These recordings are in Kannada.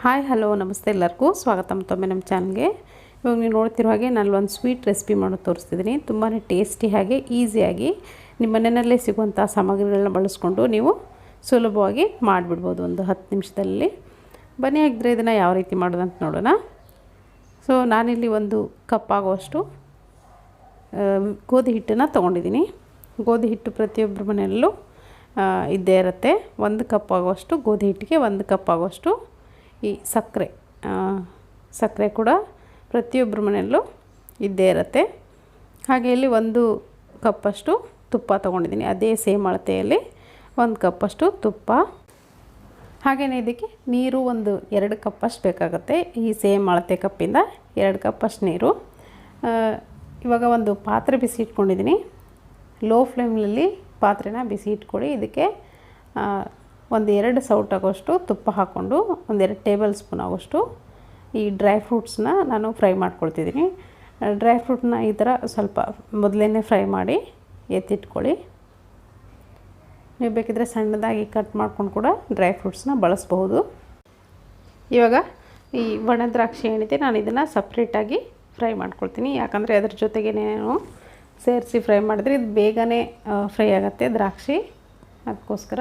ಹಾಯ್ ಹಲೋ ನಮಸ್ತೆ ಎಲ್ಲರಿಗೂ ಸ್ವಾಗತ ಮತ್ತೊಮ್ಮೆ ನಮ್ಮ ಚಾನಲ್ಗೆ. ಇವಾಗ ನೀವು ನೋಡ್ತಿರೋ ಹಾಗೆ ನಾನು ಒಂದು ಸ್ವೀಟ್ ರೆಸಿಪಿ ಮಾಡೋದು ತೋರಿಸ್ತಿದ್ದೀನಿ. ತುಂಬಾ ಟೇಸ್ಟಿ ಹಾಗೆ ಈಸಿಯಾಗಿ ನಿಮ್ಮ ಮನೆಯಲ್ಲೇ ಸಿಗುವಂಥ ಸಾಮಗ್ರಿಗಳನ್ನ ಬಳಸ್ಕೊಂಡು ನೀವು ಸುಲಭವಾಗಿ ಮಾಡಿಬಿಡ್ಬೋದು ಒಂದು 10 ನಿಮಿಷದಲ್ಲಿ. ಬನ್ನಿ ಹಾಗಿದ್ರೆ ಇದನ್ನು ಯಾವ ರೀತಿ ಮಾಡೋದು ಅಂತ ನೋಡೋಣ. ಸೊ ನಾನಿಲ್ಲಿ 1 ಕಪ್ ಆಗುವಷ್ಟು ಗೋಧಿ ಹಿಟ್ಟನ್ನು ತೊಗೊಂಡಿದ್ದೀನಿ. ಗೋಧಿ ಹಿಟ್ಟು ಪ್ರತಿಯೊಬ್ಬರ ಮನೆಯಲ್ಲೂ ಇದ್ದೇ ಇರುತ್ತೆ. 1 ಕಪ್ ಆಗುವಷ್ಟು ಗೋಧಿ ಹಿಟ್ಟಿಗೆ 1 ಕಪ್ ಆಗುವಷ್ಟು ಈ ಸಕ್ಕರೆ ಕೂಡ ಪ್ರತಿಯೊಬ್ಬರ ಮನೆಯಲ್ಲೂ ಇದ್ದೇ ಇರುತ್ತೆ. ಹಾಗೆ ಇಲ್ಲಿ 1 ಕಪ್ಪಷ್ಟು ತುಪ್ಪ ತೊಗೊಂಡಿದ್ದೀನಿ. ಅದೇ ಸೇಮ್ ಅಳತೆಯಲ್ಲಿ 1 ಕಪ್ಪಷ್ಟು ತುಪ್ಪ. ಹಾಗೆಯೇ ಇದಕ್ಕೆ ನೀರು 2 ಕಪ್ಪಷ್ಟು ಬೇಕಾಗುತ್ತೆ. ಈ ಸೇಮ್ ಅಳತೆ ಕಪ್ಪಿಂದ 2 ಕಪ್ಪಷ್ಟು ನೀರು. ಇವಾಗ ಒಂದು ಪಾತ್ರೆ ಬಿಸಿ ಇಟ್ಕೊಂಡಿದ್ದೀನಿ. ಲೋ ಫ್ಲೇಮ್ನಲ್ಲಿ ಪಾತ್ರೆನ ಬಿಸಿ ಇಟ್ಕೊಳ್ಳಿ. ಇದಕ್ಕೆ 2 ಸೌಟ್ ಆಗೋಷ್ಟು ತುಪ್ಪ ಹಾಕ್ಕೊಂಡು 2 ಟೇಬಲ್ ಸ್ಪೂನ್ ಆಗೋಷ್ಟು ಈ ಡ್ರೈ ಫ್ರೂಟ್ಸ್ನ ನಾನು ಫ್ರೈ ಮಾಡ್ಕೊಳ್ತಿದ್ದೀನಿ. ಡ್ರೈ ಫ್ರೂಟ್ನ ಈ ಥರ ಸ್ವಲ್ಪ ಮೊದಲೇ ಫ್ರೈ ಮಾಡಿ ಎತ್ತಿಟ್ಕೊಳ್ಳಿ. ನೀವು ಬೇಕಿದ್ರೆ ಸಣ್ಣದಾಗಿ ಕಟ್ ಮಾಡ್ಕೊಂಡು ಕೂಡ ಡ್ರೈ ಫ್ರೂಟ್ಸ್ನ ಬಳಸ್ಬಹುದು. ಇವಾಗ ಈ ಒಣ ದ್ರಾಕ್ಷಿ ಏನಿದೆ ನಾನು ಇದನ್ನು ಸಪ್ರೇಟಾಗಿ ಫ್ರೈ ಮಾಡ್ಕೊಳ್ತೀನಿ. ಯಾಕಂದರೆ ಅದ್ರ ಜೊತೆಗೇ ನಾನು ಸೇರಿಸಿ ಫ್ರೈ ಮಾಡಿದ್ರೆ ಇದು ಬೇಗನೆ ಫ್ರೈ ಆಗುತ್ತೆ ದ್ರಾಕ್ಷಿ. ಅದಕ್ಕೋಸ್ಕರ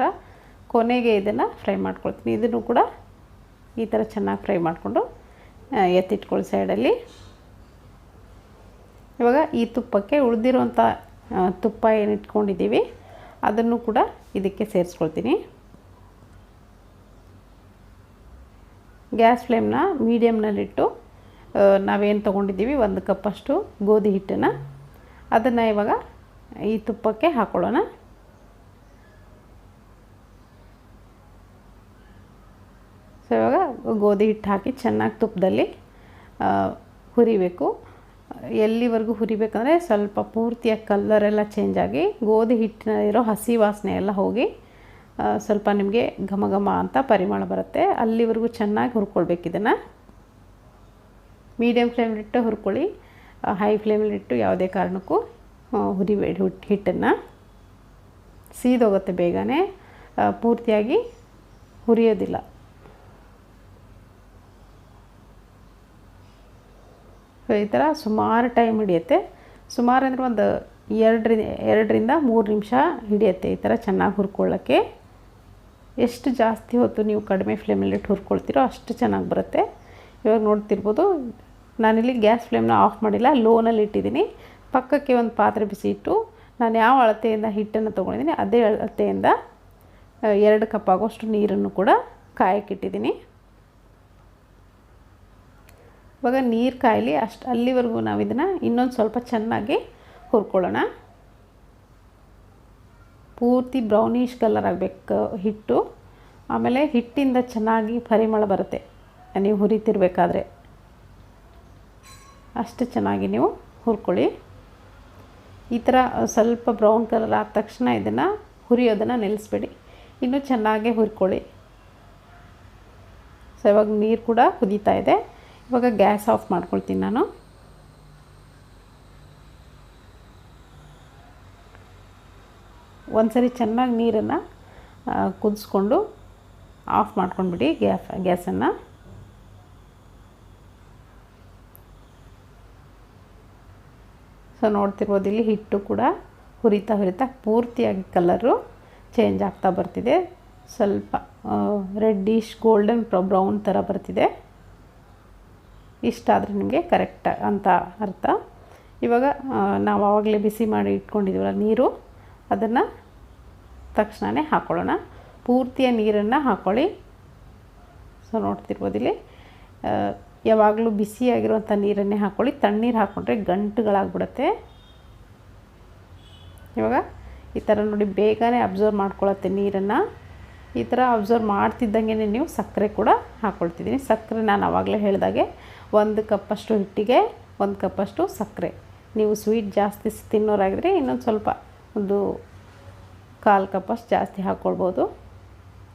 ಕೊನೆಗೆ ಇದನ್ನು ಫ್ರೈ ಮಾಡ್ಕೊಳ್ತೀನಿ. ಇದನ್ನು ಕೂಡ ಈ ಥರ ಚೆನ್ನಾಗಿ ಫ್ರೈ ಮಾಡಿಕೊಂಡು ಎತ್ತಿಟ್ಕೊಳ್ಳಿ ಸೈಡಲ್ಲಿ. ಇವಾಗ ಈ ತುಪ್ಪಕ್ಕೆ ಉಳಿದಿರುವಂಥ ತುಪ್ಪ ಏನು ಇಟ್ಕೊಂಡಿದ್ದೀವಿ ಅದನ್ನು ಕೂಡ ಇದಕ್ಕೆ ಸೇರಿಸ್ಕೊಳ್ತೀನಿ. ಗ್ಯಾಸ್ ಫ್ಲೇಮ್ನ ಮೀಡಿಯಮ್ನಲ್ಲಿಟ್ಟು ನಾವೇನು ತೊಗೊಂಡಿದ್ದೀವಿ 1 ಕಪ್ಪಷ್ಟು ಗೋಧಿ ಹಿಟ್ಟನ್ನು ಅದನ್ನು ಇವಾಗ ಈ ತುಪ್ಪಕ್ಕೆ ಹಾಕ್ಕೊಳ್ಳೋಣ. ಸೊ ಇವಾಗ ಗೋಧಿ ಹಿಟ್ಟು ಹಾಕಿ ಚೆನ್ನಾಗಿ ತುಪ್ಪದಲ್ಲಿ ಹುರಿಬೇಕು. ಎಲ್ಲಿವರೆಗೂ ಹುರಿಬೇಕಂದ್ರೆ ಸ್ವಲ್ಪ ಪೂರ್ತಿಯಾಗಿ ಕಲರೆಲ್ಲ ಚೇಂಜ್ ಆಗಿ ಗೋಧಿ ಹಿಟ್ಟಿನಲ್ಲಿರೋ ಹಸಿ ವಾಸನೆ ಎಲ್ಲ ಹೋಗಿ ಸ್ವಲ್ಪ ನಿಮಗೆ ಘಮ ಘಮ ಅಂತ ಪರಿಮಳ ಬರುತ್ತೆ. ಅಲ್ಲಿವರೆಗೂ ಚೆನ್ನಾಗಿ ಹುರ್ಕೊಳ್ಬೇಕು. ಇದನ್ನು ಮೀಡಿಯಮ್ ಫ್ಲೇಮಲ್ಲಿಟ್ಟು ಹುರ್ಕೊಳ್ಳಿ. ಹೈ ಫ್ಲೇಮಲ್ಲಿಟ್ಟು ಯಾವುದೇ ಕಾರಣಕ್ಕೂ ಹುರಿಬೇಡಿ. ಹಿಟ್ಟನ್ನು ಸೀದೋಗುತ್ತೆ, ಬೇಗನೆ ಪೂರ್ತಿಯಾಗಿ ಹುರಿಯೋದಿಲ್ಲ. ಈ ಥರ ಸುಮಾರು ಟೈಮ್ ಹಿಡಿಯುತ್ತೆ. ಸುಮಾರು ಅಂದರೆ ಒಂದು 2ರಿಂದ 3 ನಿಮಿಷ ಹಿಡಿಯುತ್ತೆ ಈ ಥರ ಚೆನ್ನಾಗಿ ಹುರ್ಕೊಳ್ಳೋಕ್ಕೆ. ಎಷ್ಟು ಜಾಸ್ತಿ ಹೊತ್ತು ನೀವು ಕಡಿಮೆ ಫ್ಲೇಮಲ್ಲಿಟ್ಟು ಹುರ್ಕೊಳ್ತೀರೋ ಅಷ್ಟು ಚೆನ್ನಾಗಿ ಬರುತ್ತೆ. ಇವಾಗ ನೋಡ್ತಿರ್ಬೋದು ನಾನಿಲ್ಲಿ ಗ್ಯಾಸ್ ಫ್ಲೇಮ್ನ ಆಫ್ ಮಾಡಿಲ್ಲ, ಲೋನಲ್ಲಿ ಇಟ್ಟಿದ್ದೀನಿ. ಪಕ್ಕಕ್ಕೆ ಒಂದು ಪಾತ್ರೆ ಬಿಸಿ ಇಟ್ಟು ನಾನು ಯಾವ ಅಳತೆಯಿಂದ ಹಿಟ್ಟನ್ನು ತೊಗೊಂಡಿದ್ದೀನಿ ಅದೇ ಅಳತೆಯಿಂದ 2 ಕಪ್ ಆಗೋಷ್ಟು ನೀರನ್ನು ಕೂಡ ಕಾಯಕ್ಕಿಟ್ಟಿದ್ದೀನಿ. ಇವಾಗ ನೀರು ಕಾಯಲಿ, ಅಲ್ಲಿವರೆಗೂ ನಾವು ಇದನ್ನು ಇನ್ನೊಂದು ಸ್ವಲ್ಪ ಚೆನ್ನಾಗಿ ಹುರ್ಕೊಳ್ಳೋಣ. ಪೂರ್ತಿ ಬ್ರೌನಿಷ್ ಕಲರ್ ಆಗಬೇಕು ಹಿಟ್ಟು. ಆಮೇಲೆ ಹಿಟ್ಟಿಂದ ಚೆನ್ನಾಗಿ ಪರಿಮಳ ಬರುತ್ತೆ ನೀವು ಹುರಿತಿರ್ಬೇಕಾದ್ರೆ. ಅಷ್ಟು ಚೆನ್ನಾಗಿ ನೀವು ಹುರ್ಕೊಳ್ಳಿ. ಈ ಥರ ಸ್ವಲ್ಪ ಬ್ರೌನ್ ಕಲರ್ ಆದ ತಕ್ಷಣ ಇದನ್ನು ಹುರಿಯೋದನ್ನು ನಿಲ್ಲಿಸ್ಬೇಡಿ, ಇನ್ನೂ ಚೆನ್ನಾಗೇ ಹುರ್ಕೊಳ್ಳಿ. ಸೊ ಇವಾಗ ನೀರು ಕೂಡ ಕುದೀತಾ ಇದೆ. ಇವಾಗ ಗ್ಯಾಸ್ ಆಫ್ ಮಾಡ್ಕೊಳ್ತೀನಿ ನಾನು. ಒಂದ್ಸರಿ ಚೆನ್ನಾಗಿ ನೀರನ್ನು ಕುದಿಸ್ಕೊಂಡು ಆಫ್ ಮಾಡ್ಕೊಂಡ್ಬಿಡಿ ಗ್ಯಾಸನ್ನು. ಸೊ ನೋಡ್ತಿರ್ಬೋದು ಇಲ್ಲಿ ಹಿಟ್ಟು ಕೂಡ ಹುರಿತಾ ಪೂರ್ತಿಯಾಗಿ ಕಲರು ಚೇಂಜ್ ಆಗ್ತಾ ಬರ್ತಿದೆ. ಸ್ವಲ್ಪ ರೆಡ್ಡಿಶ್ ಗೋಲ್ಡನ್ ಬ್ರೌನ್ ಥರ ಬರ್ತಿದೆ. ಇಷ್ಟಾದರೆ ನಿಮಗೆ ಕರೆಕ್ಟ್ ಅಂತ ಅರ್ಥ. ಇವಾಗ ನಾವು ಆವಾಗಲೇ ಬಿಸಿ ಮಾಡಿ ಇಟ್ಕೊಂಡಿದ್ದೀವಲ್ಲ ನೀರು, ಅದನ್ನು ತಕ್ಷಣವೇ ಹಾಕ್ಕೊಳ್ಳೋಣ. ಪೂರ್ತಿಯ ನೀರನ್ನು ಹಾಕ್ಕೊಳ್ಳಿ. ಸೊ ನೋಡ್ತಿರ್ಬೋದಿಲ್ಲಿ ಯಾವಾಗಲೂ ಬಿಸಿಯಾಗಿರುವಂಥ ನೀರನ್ನೇ ಹಾಕ್ಕೊಳ್ಳಿ. ತಣ್ಣೀರು ಹಾಕ್ಕೊಂಡ್ರೆ ಗಂಟುಗಳಾಗ್ಬಿಡುತ್ತೆ. ಇವಾಗ ಈ ಥರ ನೋಡಿ ಬೇಗನೆ ಅಬ್ಸರ್ವ್ ಮಾಡ್ಕೊಳತ್ತೆ ನೀರನ್ನು. ಈ ಥರ ಅಬ್ಸರ್ವ್ ಮಾಡ್ತಿದ್ದಂಗೆ ನೀವು ಸಕ್ಕರೆ ಕೂಡ ಹಾಕ್ಕೊಳ್ತಿದ್ದೀನಿ. ಸಕ್ಕರೆ ನಾನು ಆವಾಗಲೇ ಹೇಳಿದಾಗೆ 1 ಕಪ್ಪಷ್ಟು ಹಿಟ್ಟಿಗೆ 1 ಕಪ್ಪಷ್ಟು ಸಕ್ಕರೆ. ನೀವು ಸ್ವೀಟ್ ಜಾಸ್ತಿ ತಿನ್ನೋರಾಗಿದ್ರೆ ಇನ್ನೊಂದು ಸ್ವಲ್ಪ ಒಂದು 1/4 ಕಪ್ಪಷ್ಟು ಜಾಸ್ತಿ ಹಾಕ್ಕೊಳ್ಬೋದು.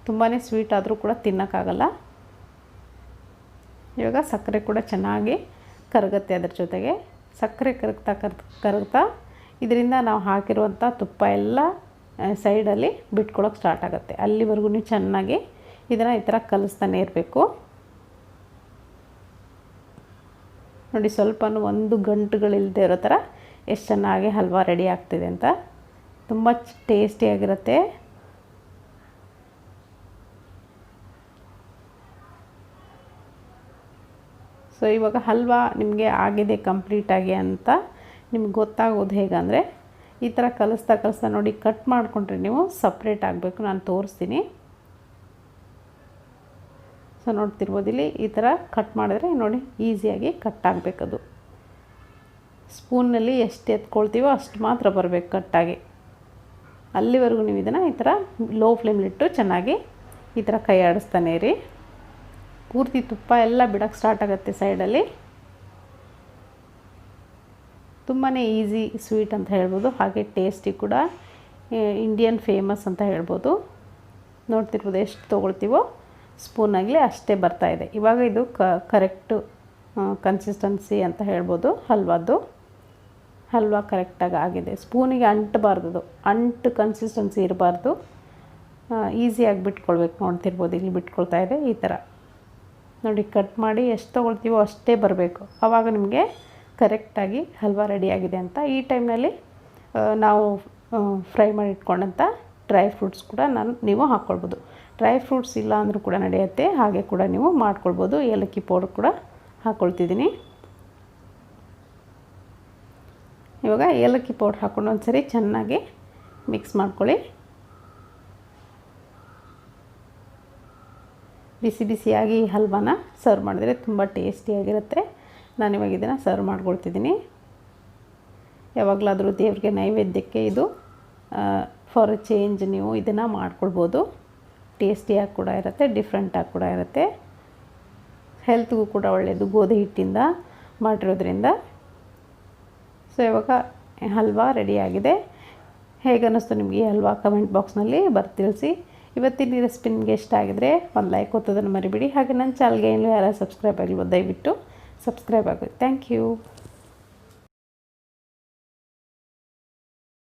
ತುಂಬಾ ಸ್ವೀಟ್ ಆದರೂ ಕೂಡ ತಿನ್ನೋಕ್ಕಾಗಲ್ಲ. ಇವಾಗ ಸಕ್ಕರೆ ಕೂಡ ಚೆನ್ನಾಗಿ ಕರಗುತ್ತೆ. ಅದರ ಜೊತೆಗೆ ಸಕ್ಕರೆ ಕರಗ್ತಾ ಇದರಿಂದ ನಾವು ಹಾಕಿರುವಂಥ ತುಪ್ಪ ಎಲ್ಲ ಸೈಡಲ್ಲಿ ಬಿಟ್ಕೊಳ್ಳೋಕೆ ಸ್ಟಾರ್ಟ್ ಆಗುತ್ತೆ. ಅಲ್ಲಿವರೆಗೂ ನೀವು ಚೆನ್ನಾಗಿ ಇದನ್ನು ಈ ಥರ ಕಲಿಸ್ತಾನೆ ಇರಬೇಕು. ನೋಡಿ ಸ್ವಲ್ಪನೂ ಒಂದು ಗಂಟುಗಳಿಲ್ಲದೆ ಇರೋ ಥರ ಎಷ್ಟು ಚೆನ್ನಾಗಿ ಹಲ್ವಾ ರೆಡಿ ಆಗ್ತಿದೆ ಅಂತ. ತುಂಬ ಟೇಸ್ಟಿಯಾಗಿರುತ್ತೆ. ಸೊ ಇವಾಗ ಹಲ್ವಾ ನಿಮಗೆ ಆಗಿದೆ ಕಂಪ್ಲೀಟಾಗಿ ಅಂತ ನಿಮ್ಗೆ ಗೊತ್ತಾಗೋದು ಹೇಗಂದರೆ ಈ ಥರ ಕಲಿಸ್ತಾ ನೋಡಿ ಕಟ್ ಮಾಡಿಕೊಂಡ್ರೆ ನೀವು ಸಪ್ರೇಟ್ ಆಗಬೇಕು. ನಾನು ತೋರಿಸ್ತೀನಿ. ಸೊ ನೋಡ್ತಿರ್ಬೋದು ಇಲ್ಲಿ ಈ ಥರ ಕಟ್ ಮಾಡಿದ್ರೆ ನೋಡಿ ಈಸಿಯಾಗಿ ಕಟ್ ಆಗಬೇಕದು. ಸ್ಪೂನಲ್ಲಿ ಎಷ್ಟು ಎತ್ಕೊಳ್ತೀವೋ ಅಷ್ಟು ಮಾತ್ರ ಬರಬೇಕು ಕಟ್ಟಾಗಿ. ಅಲ್ಲಿವರೆಗೂ ನೀವು ಇದನ್ನು ಈ ಥರ ಲೋ ಫ್ಲೇಮ್ಲಿಟ್ಟು ಚೆನ್ನಾಗಿ ಈ ಥರ ಕೈ ಆಡಿಸ್ತಾನೆ ಇರಿ. ಪೂರ್ತಿ ತುಪ್ಪ ಎಲ್ಲ ಬಿಡೋಕ್ಕೆ ಸ್ಟಾರ್ಟ್ ಆಗುತ್ತೆ ಸೈಡಲ್ಲಿ. ತುಂಬಾ ಈಸಿ ಸ್ವೀಟ್ ಅಂತ ಹೇಳ್ಬೋದು, ಹಾಗೆ ಟೇಸ್ಟಿ ಕೂಡ. ಇಂಡಿಯನ್ ಫೇಮಸ್ ಅಂತ ಹೇಳ್ಬೋದು. ನೋಡ್ತಿರ್ಬೋದು ಎಷ್ಟು ತೊಗೊಳ್ತೀವೋ ಸ್ಪೂನಾಗಲಿ ಅಷ್ಟೇ ಬರ್ತಾಯಿದೆ. ಇವಾಗ ಇದು ಕರೆಕ್ಟು ಕನ್ಸಿಸ್ಟೆನ್ಸಿ ಅಂತ ಹೇಳ್ಬೋದು ಹಲ್ವಾದ್ದು. ಹಲ್ವಾ ಕರೆಕ್ಟಾಗಿ ಆಗಿದೆ. ಸ್ಪೂನಿಗೆ ಅಂಟಬಾರ್ದು, ಅಂಟು ಕನ್ಸಿಸ್ಟೆನ್ಸಿ ಇರಬಾರ್ದು. ಈಸಿಯಾಗಿ ಬಿಟ್ಕೊಳ್ಬೇಕು. ನೋಡ್ತಿರ್ಬೋದು ಇಲ್ಲಿ ಬಿಟ್ಕೊಳ್ತಾ ಇದೆ ಈ ಥರ. ನೋಡಿ ಕಟ್ ಮಾಡಿ ಎಷ್ಟು ತೊಗೊಳ್ತೀವೋ ಅಷ್ಟೇ ಬರಬೇಕು. ಆವಾಗ ನಿಮಗೆ ಕರೆಕ್ಟಾಗಿ ಹಲ್ವಾ ರೆಡಿಯಾಗಿದೆ ಅಂತ. ಈ ಟೈಮ್ನಲ್ಲಿ ನಾವು ಫ್ರೈ ಮಾಡಿ ಇಟ್ಕೊಂಡಂಥ ಡ್ರೈ ಫ್ರೂಟ್ಸ್ ಕೂಡ ನೀವು ಹಾಕ್ಕೊಳ್ಬೋದು. ಡ್ರೈ ಫ್ರೂಟ್ಸ್ ಇಲ್ಲ ಅಂದರೂ ಕೂಡ ನಡೆಯುತ್ತೆ, ಹಾಗೆ ಕೂಡ ನೀವು ಮಾಡ್ಕೊಳ್ಬೋದು. ಏಲಕ್ಕಿ ಪೌಡರ್ ಕೂಡ ಹಾಕ್ಕೊಳ್ತಿದ್ದೀನಿ. ಇವಾಗ ಏಲಕ್ಕಿ ಪೌಡ್ರ್ ಹಾಕ್ಕೊಂಡು ಒಂದ್ಸರಿ ಚೆನ್ನಾಗಿ ಮಿಕ್ಸ್ ಮಾಡ್ಕೊಳ್ಳಿ. ಬಿಸಿ ಬಿಸಿಯಾಗಿ ಹಲ್ವಾನ ಸರ್ವ್ ಮಾಡಿದರೆ ತುಂಬ ಟೇಸ್ಟಿಯಾಗಿರುತ್ತೆ. ನಾನಿವಾಗ ಇದನ್ನು ಸರ್ವ್ ಮಾಡ್ಕೊಳ್ತಿದ್ದೀನಿ. ಯಾವಾಗಲಾದರೂ ದೇವ್ರಿಗೆ ನೈವೇದ್ಯಕ್ಕೆ ಇದು ಫಾರ್ ಎ ಚೇಂಜ್ ನೀವು ಇದನ್ನು ಮಾಡ್ಕೊಳ್ಬೋದು. ಟೇಸ್ಟಿಯಾಗಿ ಕೂಡ ಇರುತ್ತೆ, ಡಿಫ್ರೆಂಟಾಗಿ ಕೂಡ ಇರುತ್ತೆ. ಹೆಲ್ತ್ಗೂ ಕೂಡ ಒಳ್ಳೆಯದು, ಗೋಧಿ ಹಿಟ್ಟಿಂದ ಮಾಡಿರೋದ್ರಿಂದ. ಸೊ ಇವಾಗ ಹಲ್ವಾ ರೆಡಿಯಾಗಿದೆ. ಹೇಗೆ ಅನ್ನಿಸ್ತು ನಿಮಗೆ ಈ ಹಲ್ವಾ ಕಮೆಂಟ್ ಬಾಕ್ಸ್ನಲ್ಲಿ ತಿಳಿಸಿ. ಇವತ್ತಿನ ರೆಸಿಪಿ ನಿಮಗೆ ಇಷ್ಟ ಆಗಿದರೆ ಒಂದು ಲೈಕ್ ಕೊತ್ತೋದನ್ನು ಮರಿಬೇಡಿ. ಹಾಗೆ ನನ್ನ ಚಾನಲ್ಗೆ ಇನ್ನೂ ಯಾರು ಸಬ್ಸ್ಕ್ರೈಬ್ ಆಗಿಲ್ವೋ ದಯವಿಟ್ಟು ಸಬ್ಸ್ಕ್ರೈಬ್ ಆಗಿ. Thank you.